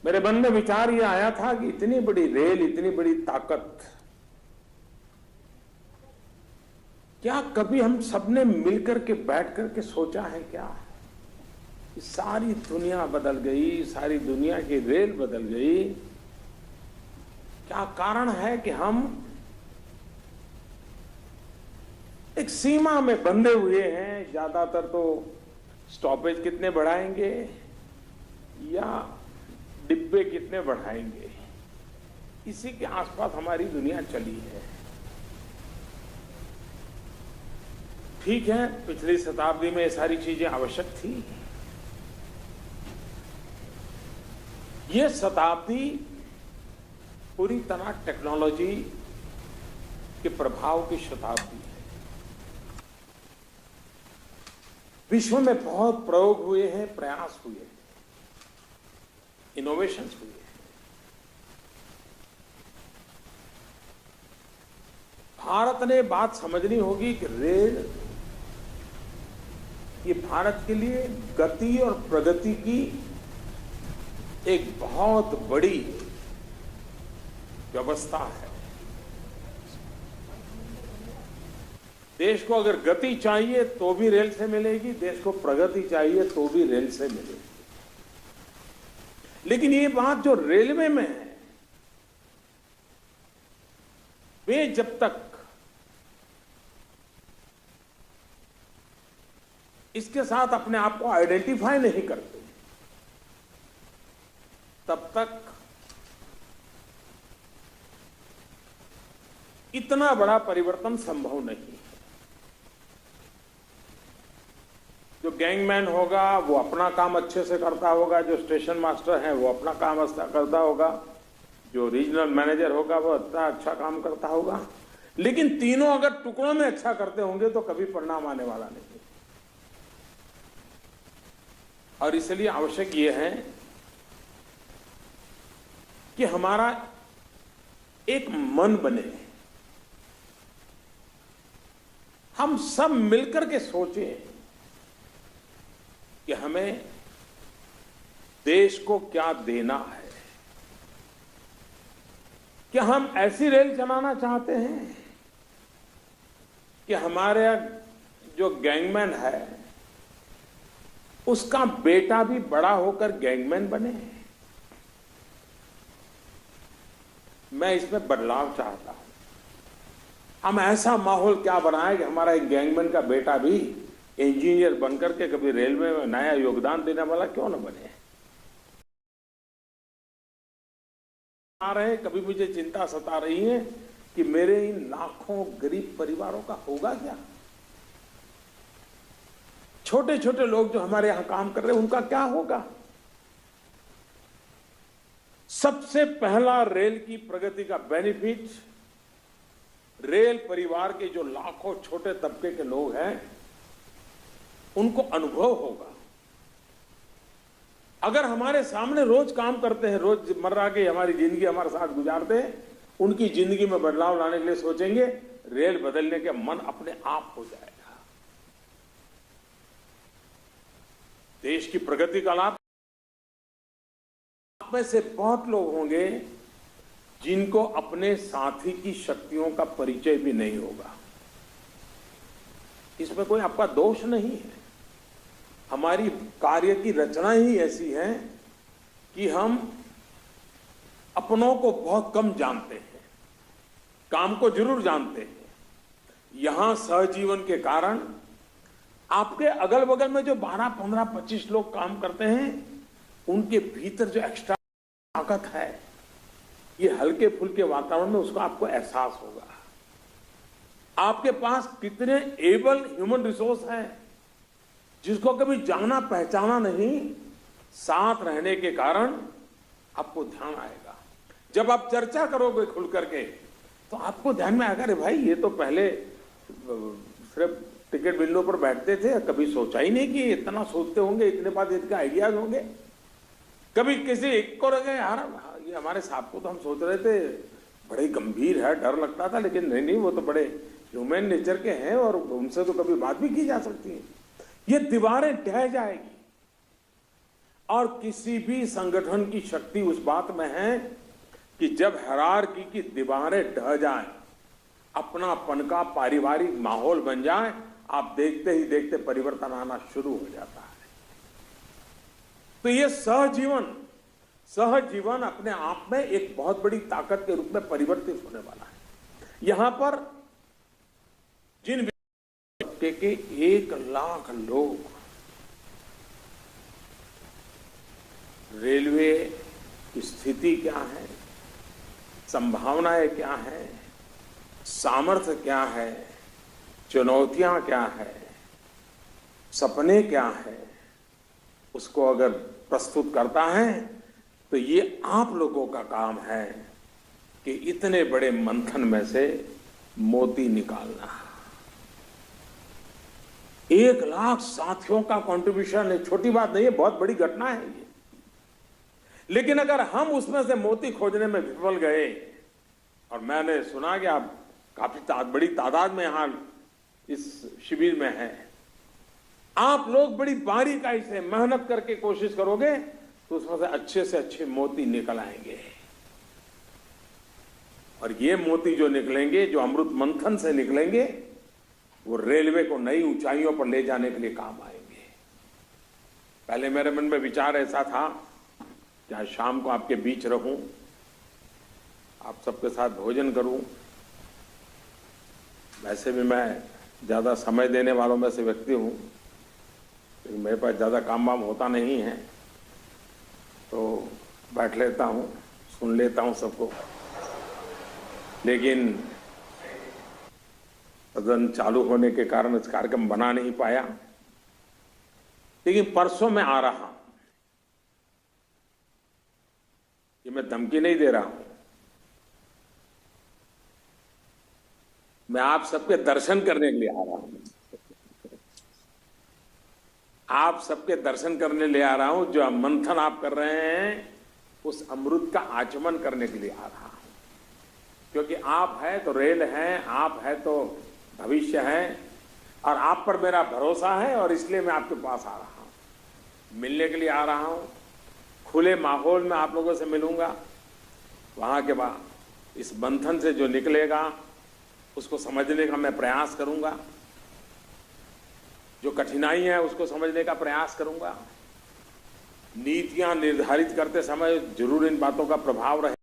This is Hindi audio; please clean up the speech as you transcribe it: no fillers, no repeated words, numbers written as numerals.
मेरे मन में विचार ये आया था कि इतनी बड़ी रेल, इतनी बड़ी ताकत, क्या कभी हम सबने मिलकर के बैठ करके सोचा है क्या? सारी दुनिया बदल गई, सारी दुनिया की रेल बदल गई। क्या कारण है कि हम एक सीमा में बंधे हुए हैं? ज्यादातर तो स्टॉपेज कितने बढ़ाएंगे या डिब्बे कितने बढ़ाएंगे, इसी के आसपास हमारी दुनिया चली है। ठीक है, पिछली शताब्दी में ये सारी चीजें आवश्यक थी। ये शताब्दी पूरी तरह टेक्नोलॉजी के प्रभाव की शताब्दी है। विश्व में बहुत प्रयोग हुए हैं, प्रयास हुए हैं, इनोवेशंस हुए हैं। भारत ने बात समझनी होगी कि रेल ये भारत के लिए गति और प्रगति की एक बहुत बड़ी व्यवस्था है। देश को अगर गति चाहिए तो भी रेल से मिलेगी, देश को प्रगति चाहिए तो भी रेल से मिलेगी। लेकिन ये बात जो रेलवे में है, वे जब तक इसके साथ अपने आप को आइडेंटिफाई नहीं करते, तब तक इतना बड़ा परिवर्तन संभव नहीं है। जो गैंगमैन होगा वो अपना काम अच्छे से करता होगा, जो स्टेशन मास्टर है वो अपना काम अच्छा करता होगा, जो रीजनल मैनेजर होगा वो इतना अच्छा काम करता होगा, लेकिन तीनों अगर टुकड़ों में अच्छा करते होंगे तो कभी परिणाम आने वाला नहीं। और इसलिए आवश्यक ये है कि हमारा एक मन बने, हम सब मिलकर के सोचें कि हमें देश को क्या देना है। क्या हम ऐसी रेल चलाना चाहते हैं कि हमारे जो गैंगमैन है उसका बेटा भी बड़ा होकर गैंगमैन बने? मैं इसमें बदलाव चाहता हूं। हम ऐसा माहौल क्या बनाएं कि हमारा एक गैंगमैन का बेटा भी इंजीनियर बनकर के कभी रेलवे में नया योगदान देने वाला क्यों न बने? आ रहे, कभी मुझे चिंता सता रही है कि मेरे इन लाखों गरीब परिवारों का होगा क्या? छोटे छोटे लोग जो हमारे यहां काम कर रहे हैं उनका क्या होगा? सबसे पहला रेल की प्रगति का बेनिफिट रेल परिवार के जो लाखों छोटे तबके के लोग हैं उनको अनुभव होगा। अगर हमारे सामने रोज काम करते हैं, रोजमर्रा की हमारी जिंदगी हमारे साथ गुजारते हैं, उनकी जिंदगी में बदलाव लाने के लिए सोचेंगे, रेल बदलने के मन अपने आप हो जाएगा। देश की प्रगति का लाभ आप में से बहुत लोग होंगे जिनको अपने साथी की शक्तियों का परिचय भी नहीं होगा। इसमें कोई आपका दोष नहीं है। हमारी कार्य की रचना ही ऐसी है कि हम अपनों को बहुत कम जानते हैं, काम को जरूर जानते हैं। यहां सहजीवन के कारण आपके अगल बगल में जो 12, 15, 25 लोग काम करते हैं, उनके भीतर जो एक्स्ट्रा ताकत है, ये हल्के फुल्के वातावरण में उसका आपको एहसास होगा। आपके पास कितने एबल ह्यूमन रिसोर्स हैं जिसको कभी जाना पहचाना नहीं, साथ रहने के कारण आपको ध्यान आएगा। जब आप चर्चा करोगे खुल करके तो आपको ध्यान में आएगा, अरे भाई ये तो पहले सिर्फ टिकट विंडो पर बैठते थे, कभी सोचा ही नहीं कि इतना सोचते होंगे, इतने बाद इनके आइडियाज होंगे। कभी किसी एक को लगे यार ये हमारे साहब को तो हम सोच रहे थे बड़े गंभीर है, डर लगता था, लेकिन नहीं वो तो बड़े ह्यूमन नेचर के हैं और उनसे तो कभी बात भी की जा सकती है। ये दीवारें ढह जाएगी। और किसी भी संगठन की शक्ति उस बात में है कि जब हायरार्की की दीवारें ढह जाएं, अपनापन का पारिवारिक माहौल बन जाए, आप देखते ही देखते परिवर्तन आना शुरू हो जाता है। तो ये सहजीवन अपने आप में एक बहुत बड़ी ताकत के रूप में परिवर्तित होने वाला है। यहां पर जिन तबके के 1 लाख लोग रेलवे की स्थिति क्या है, संभावनाएं क्या है, सामर्थ्य क्या है, चुनौतियां क्या है, सपने क्या है, उसको अगर प्रस्तुत करता है तो ये आप लोगों का काम है कि इतने बड़े मंथन में से मोती निकालना। 1 लाख साथियों का कंट्रीब्यूशन है, छोटी बात नहीं है, बहुत बड़ी घटना है ये। लेकिन अगर हम उसमें से मोती खोजने में विफल गए, और मैंने सुना कि आप काफी बड़ी तादाद में यहां इस शिविर में है, आप लोग बड़ी बारीकाई से मेहनत करके कोशिश करोगे तो उसमें से अच्छे मोती निकल आएंगे। और ये मोती जो निकलेंगे, जो अमृत मंथन से निकलेंगे, वो रेलवे को नई ऊंचाइयों पर ले जाने के लिए काम आएंगे। पहले मेरे मन में विचार ऐसा था कि आज शाम को आपके बीच रहूं, आप सबके साथ भोजन करूं। वैसे भी मैं ज्यादा समय देने वालों में से व्यक्ति हूं, लेकिन मेरे पास ज्यादा काम वाम होता नहीं है, तो बैठ लेता हूं, सुन लेता हूं सबको। लेकिन सदन चालू होने के कारण इस कार्यक्रम बना नहीं पाया। लेकिन परसों मैं आ रहा हूं, ये मैं धमकी नहीं दे रहा हूं, मैं आप सबके दर्शन करने के लिए आ रहा हूं। आप सबके दर्शन करने ले आ रहा हूं। जो मंथन आप कर रहे हैं उस अमृत का आचमन करने के लिए आ रहा हूं, क्योंकि आप है तो रेल है, आप है तो भविष्य है, और आप पर मेरा भरोसा है, और इसलिए मैं आपके पास आ रहा हूं, मिलने के लिए आ रहा हूं। खुले माहौल में आप लोगों से मिलूंगा। वहां के बाद इस मंथन से जो निकलेगा उसको समझने का मैं प्रयास करूंगा, जो कठिनाई है उसको समझने का प्रयास करूंगा। नीतियां निर्धारित करते समय जरूर इन बातों का प्रभाव रहे।